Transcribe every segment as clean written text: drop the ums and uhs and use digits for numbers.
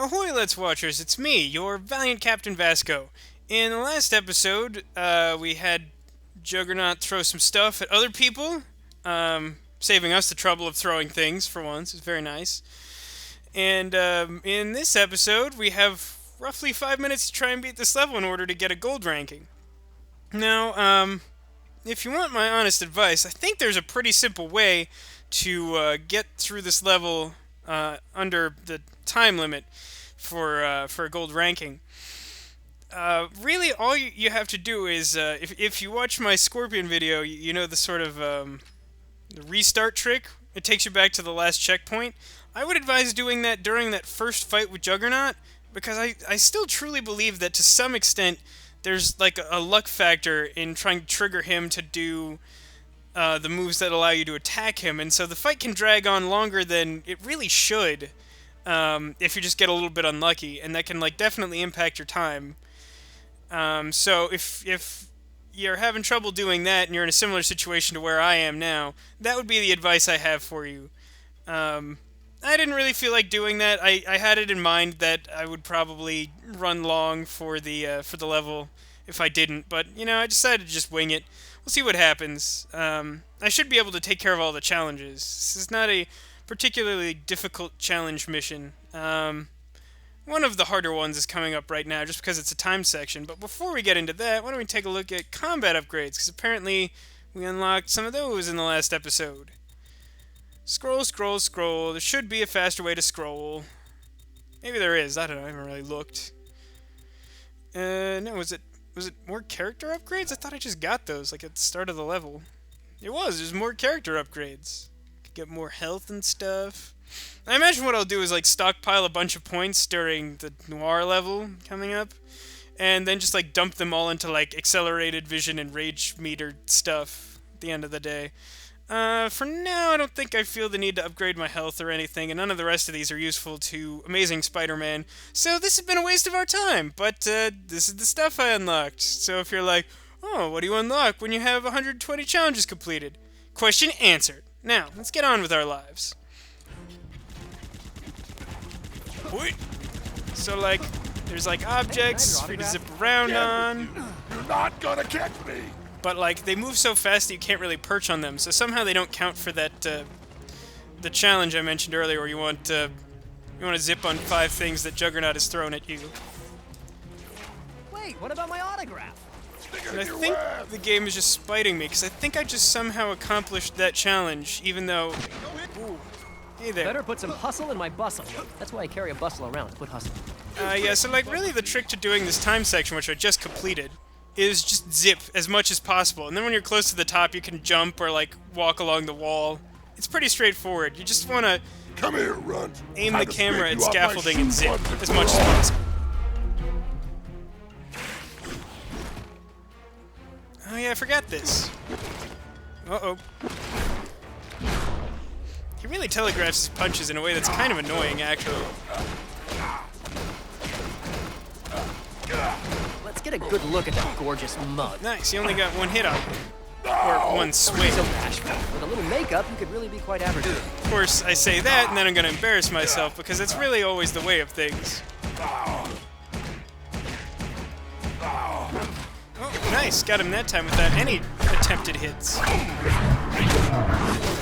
Ahoy, Let's Watchers! It's me, your valiant Captain Vasco. In the last episode, we had Juggernaut throw some stuff at other people, saving us the trouble of throwing things for once. It's very nice. And in this episode, we have roughly 5 minutes to try and beat this level in order to get a gold ranking. Now, if you want my honest advice, I think there's a pretty simple way to get through this level under the time limit for a gold ranking. Really, all you have to do is, if you watch my Scorpion video, you know the sort of the restart trick. It takes you back to the last checkpoint. I would advise doing that during that first fight with Juggernaut, because I still truly believe that to some extent there's like a luck factor in trying to trigger him to do the moves that allow you to attack him, and so the fight can drag on longer than it really should if you just get a little bit unlucky, and that can like definitely impact your time. So if you're having trouble doing that and you're in a similar situation to where I am now, that would be the advice I have for you. I didn't really feel like doing that. I had it in mind that I would probably run long for the level if I didn't, but you know, I decided to just wing it. We'll see what happens. I should be able to take care of all the challenges. This is not a particularly difficult challenge mission. One of the harder ones is coming up right now just because it's a time section, but before we get into that, why don't we take a look at combat upgrades, because apparently we unlocked some of those in the last episode. Scroll, scroll, scroll. There should be a faster way to scroll. Maybe there is. I don't know. I haven't really looked. No, was it more character upgrades? I thought I just got those, like, at the start of the level. It was. There's more character upgrades. Could get more health and stuff. I imagine what I'll do is, like, stockpile a bunch of points during the Noir level coming up, and then just, like, dump them all into, like, accelerated vision and rage meter stuff at the end of the day. For now, I don't think I feel the need to upgrade my health or anything, and none of the rest of these are useful to Amazing Spider-Man, so this has been a waste of our time, but this is the stuff I unlocked. So if you're like, oh, what do you unlock when you have 120 challenges completed? Question answered. Now, let's get on with our lives. Wait. So, like, there's, like, objects for you to zip around on. You're not gonna catch me! But, like, they move so fast that you can't really perch on them, so somehow they don't count for that, the challenge I mentioned earlier where you want to zip on 5 things that Juggernaut has thrown at you. Wait, what about my autograph? And I think the game is just spiting me, because I think I just somehow accomplished that challenge, even though... Ooh. Hey there. Better put some hustle in my bustle. That's why I carry a bustle around, put hustle. Yeah, so, like, really the trick to doing this time section, which I just completed, is just zip as much as possible, and then when you're close to the top you can jump or like walk along the wall. It's pretty straightforward. You just want to come here, runt. Aim the camera at scaffolding and zip as much as possible. Oh yeah, I forgot this. Uh-oh. He really telegraphs his punches in a way that's kind of annoying, actually. Let's get a good look at that gorgeous mug. Nice, he only got one hit on it. Or one swing. So bashful. With a little makeup, you could really be quite average. Of course, I say that, and then I'm going to embarrass myself, because that's really always the way of things. Oh, nice. Got him that time without any attempted hits.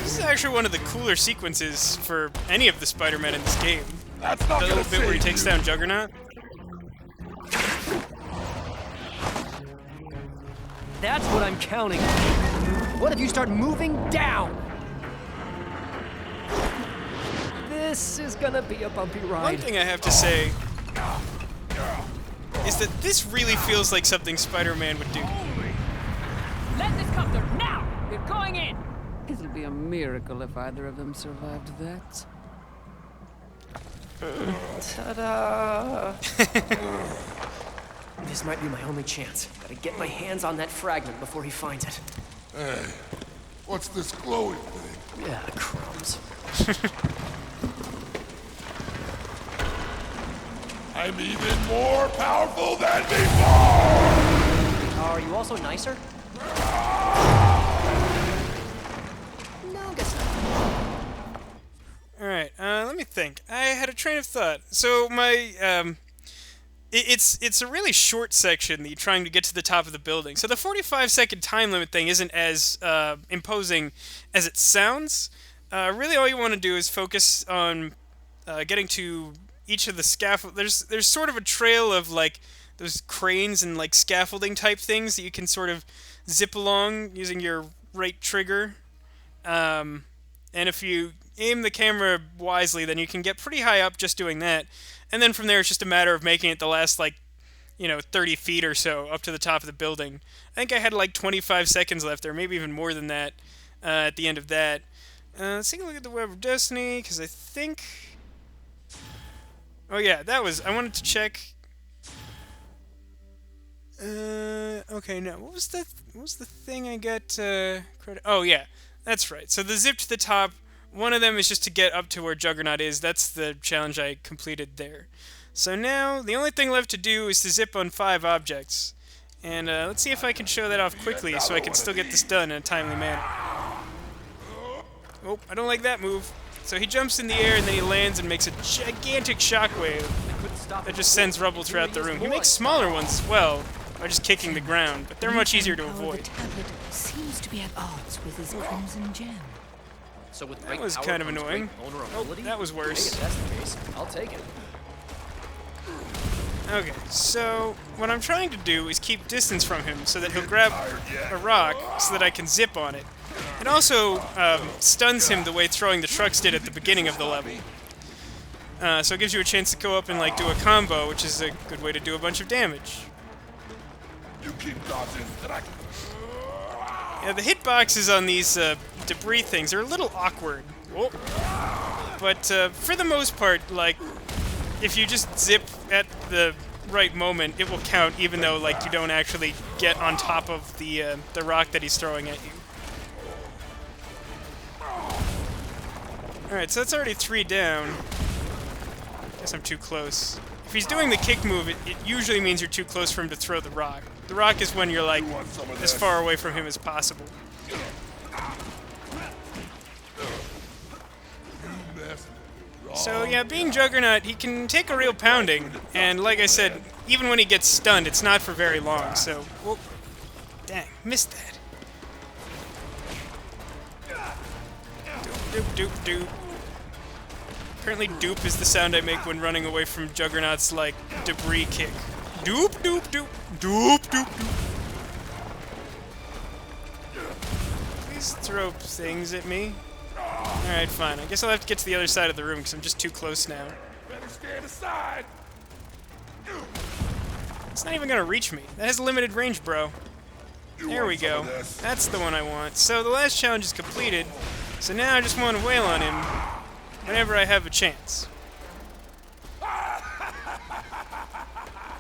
This is actually one of the cooler sequences for any of the Spider-Man in this game. That's not the little bit where he takes down Juggernaut. That's what I'm counting on. What if you start moving down? This is gonna be a bumpy ride. One thing I have to say is that this really feels like something Spider-Man would do. Let this copter now! We're going in! It'll be a miracle if either of them survived that. Ta-da! This might be my only chance. Gotta get my hands on that fragment before he finds it. Hey, what's this glowy thing? Yeah, crumbs. I'm even more powerful than before! Are you also nicer? No, guess not. Alright, let me think. I had a train of thought. So my it's a really short section that you're trying to get to the top of the building. So the 45-second time limit thing isn't as imposing as it sounds. Really, all you want to do is focus on getting to each of the scaffold. There's sort of a trail of like those cranes and like scaffolding type things that you can sort of zip along using your right trigger. And if you aim the camera wisely, then you can get pretty high up just doing that. And then from there, it's just a matter of making it the last, like, 30 feet or so up to the top of the building. I think I had, like, 25 seconds left, or maybe even more than that at the end of that. Let's take a look at the Web of Destiny, because I think... Oh, yeah, I wanted to check... Okay, no, what was the thing I got credit... Oh, yeah, that's right. So the zip to the top... One of them is just to get up to where Juggernaut is. That's the challenge I completed there. So now, the only thing left to do is to zip on 5 objects. And let's see if I can show that off quickly so I can still get this done in a timely manner. Oh, I don't like that move. So he jumps in the air and then he lands and makes a gigantic shockwave that just sends rubble throughout the room. He makes smaller ones as well by just kicking the ground, but they're much easier to avoid. The tablet seems to be at odds with his crimson gem. So with That was kind of annoying. Oh, that was worse. That's the case. I'll take it. Okay, so what I'm trying to do is keep distance from him so that he'll grab a rock so that I can zip on it. It also stuns him the way throwing the trucks did at the beginning of the level. So it gives you a chance to go up and like do a combo, which is a good way to do a bunch of damage. You keep dodging, and I can... Yeah, the hitboxes on these debris things are a little awkward. Whoa. But for the most part, like, if you just zip at the right moment, it will count, even though like you don't actually get on top of the rock that he's throwing at you. Alright, so that's already 3 down. Guess I'm too close. If he's doing the kick move, it usually means you're too close for him to throw the rock. The rock is when you're like as far away from him as possible. So yeah, being Juggernaut, he can take a real pounding, and like I said, even when he gets stunned, it's not for very long, so... Whoa. Dang, missed that. Doop, doop, doop, doop. Apparently doop is the sound I make when running away from Juggernaut's, like, debris kick. Doop, doop, doop. Doop, doop, doop. Please throw things at me. Alright, fine. I guess I'll have to get to the other side of the room because I'm just too close now. Better stand aside. It's not even gonna reach me. That has limited range, bro. There we go. That's the one I want. So the last challenge is completed. So now I just want to wail on him whenever I have a chance.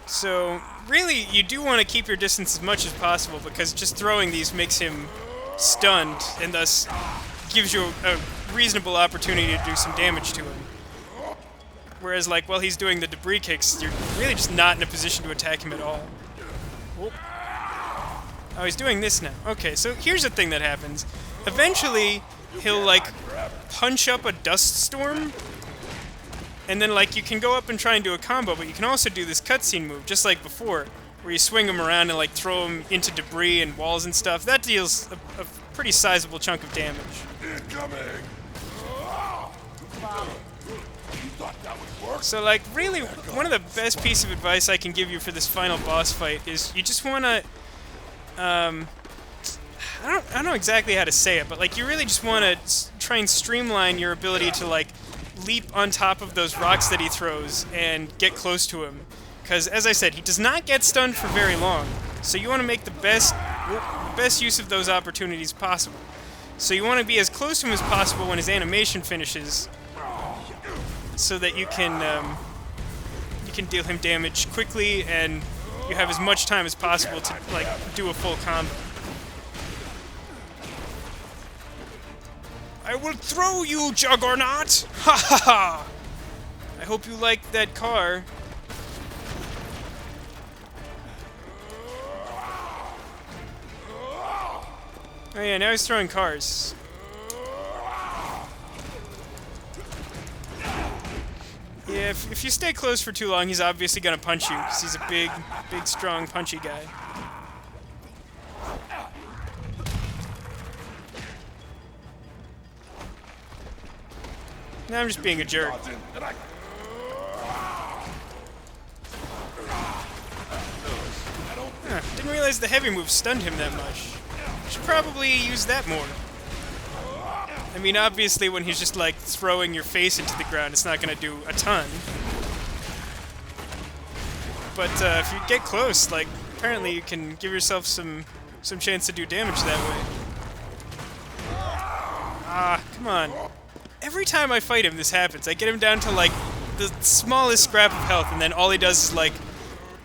So, really, you do want to keep your distance as much as possible because just throwing these makes him stunned and thus gives you a reasonable opportunity to do some damage to him. Whereas, like, while he's doing the debris kicks, you're really just not in a position to attack him at all. Oh, he's doing this now. Okay, so here's the thing that happens. Eventually, he'll, like, punch up a dust storm, and then, like, you can go up and try and do a combo, but you can also do this cutscene move, just like before, where you swing him around and, like, throw him into debris and walls and stuff. That deals a pretty sizable chunk of damage. Incoming. You thought that would work? So, like, really, one of the best pieces of advice I can give you for this final boss fight is you just want to, I don't know exactly how to say it, but, like, you really just want to try and streamline your ability to, like, leap on top of those rocks that he throws and get close to him. Because, as I said, he does not get stunned for very long. So you want to make the best use of those opportunities possible. So you want to be as close to him as possible when his animation finishes, so that you can deal him damage quickly and you have as much time as possible to, like, do a full combo. I will throw you, Juggernaut! Ha ha ha! I hope you like that car. Oh yeah, now he's throwing cars. Yeah, if you stay close for too long, he's obviously gonna punch you, because he's a big, strong, punchy guy. Now I'm just being a jerk. Huh, didn't realize the heavy move stunned him that much. Should probably use that more. I mean, obviously when he's just like throwing your face into the ground, it's not gonna do a ton. But if you get close, like, apparently you can give yourself some chance to do damage that way. Ah, come on. Every time I fight him, this happens. I get him down to, like, the smallest scrap of health, and then all he does is, like,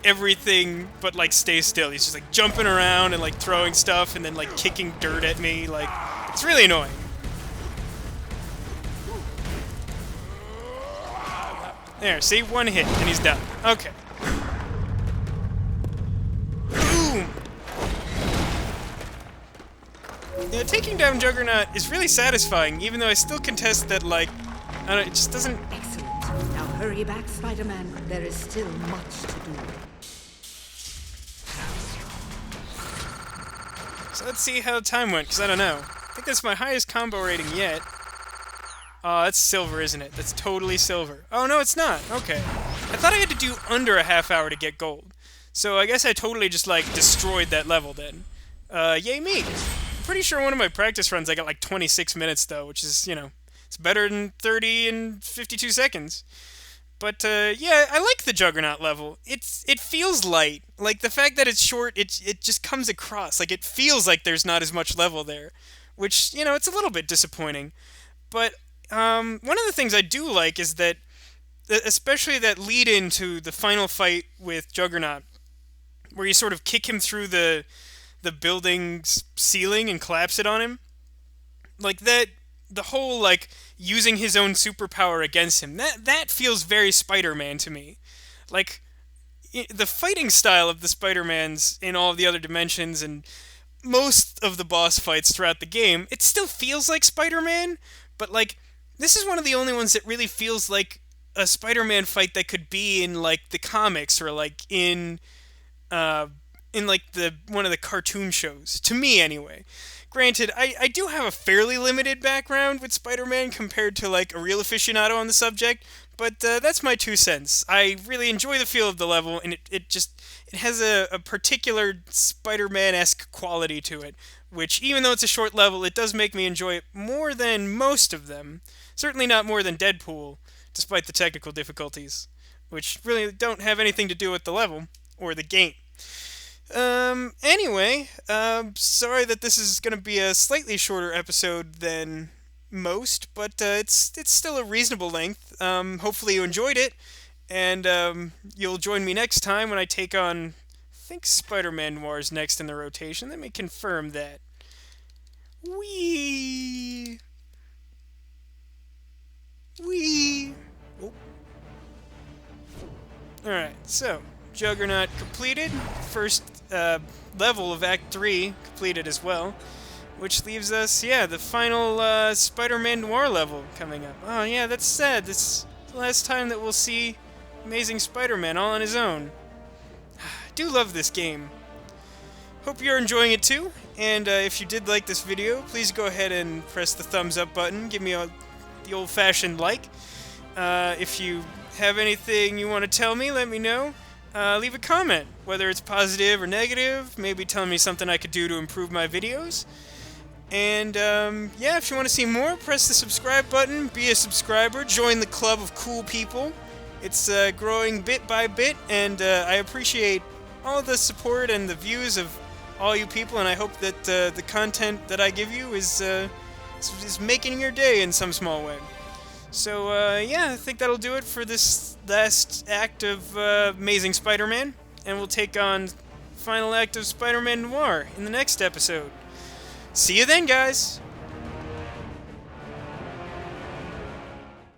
everything but, like, stay still. He's just, like, jumping around and, like, throwing stuff and then, like, kicking dirt at me. Like, it's really annoying. There, see? One hit, and he's done. Okay. Boom! Yeah, taking down Juggernaut is really satisfying, even though I still contest that, like, I don't know, it just doesn't... Excellent. Now hurry back, Spider-Man. There is still much to do. So let's see how time went, because I don't know. I think that's my highest combo rating yet. Oh, that's silver, isn't it? That's totally silver. Oh, no, it's not. Okay. I thought I had to do under a half hour to get gold. So I guess I totally just, like, destroyed that level then. Yay me! I'm pretty sure one of my practice runs I got, like, 26 minutes, though, which is, you know, it's better than 30 and 52 seconds. But, yeah, I like the Juggernaut level. It feels light. Like, the fact that it's short, it just comes across. Like, it feels like there's not as much level there. Which, you know, it's a little bit disappointing. But, one of the things I do like is that, especially that lead into the final fight with Juggernaut, where you sort of kick him through the building's ceiling and collapse it on him. Like, that, the whole, like, using his own superpower against him, that feels very Spider-Man to me. Like, the fighting style of the Spider-Mans in all of the other dimensions and most of the boss fights throughout the game, it still feels like Spider-Man, but, like, this is one of the only ones that really feels like a Spider-Man fight that could be in, like, the comics or, like, in like, one of the cartoon shows. To me, anyway. Granted, I do have a fairly limited background with Spider-Man compared to, like, a real aficionado on the subject, but that's my 2 cents. I really enjoy the feel of the level, and it has a particular Spider-Man-esque quality to it, which, even though it's a short level, it does make me enjoy it more than most of them. Certainly not more than Deadpool, despite the technical difficulties, which really don't have anything to do with the level, or the game. Anyway, sorry that this is going to be a slightly shorter episode than most, but it's still a reasonable length. Hopefully you enjoyed it, and you'll join me next time when I take on, I think Spider-Man Noir's next in the rotation. Let me confirm that. Wee. Oh. Alright, so Juggernaut completed. First level of Act 3 completed as well. Which leaves us, yeah, the final Spider-Man Noir level coming up. Oh, yeah, that's sad. This is the last time that we'll see Amazing Spider-Man all on his own. I do love this game. Hope you're enjoying it too. And if you did like this video, please go ahead and press the thumbs up button. Give me the old-fashioned like. If you have anything you want to tell me, let me know. Leave a comment, whether it's positive or negative. Maybe tell me something I could do to improve my videos. And, yeah, if you want to see more, press the subscribe button, be a subscriber, join the club of cool people. It's growing bit by bit, and I appreciate all the support and the views of all you people, and I hope that the content that I give you is making your day in some small way. So, yeah, I think that'll do it for this last act of Amazing Spider-Man, and we'll take on final act of Spider-Man Noir in the next episode. See you then, guys!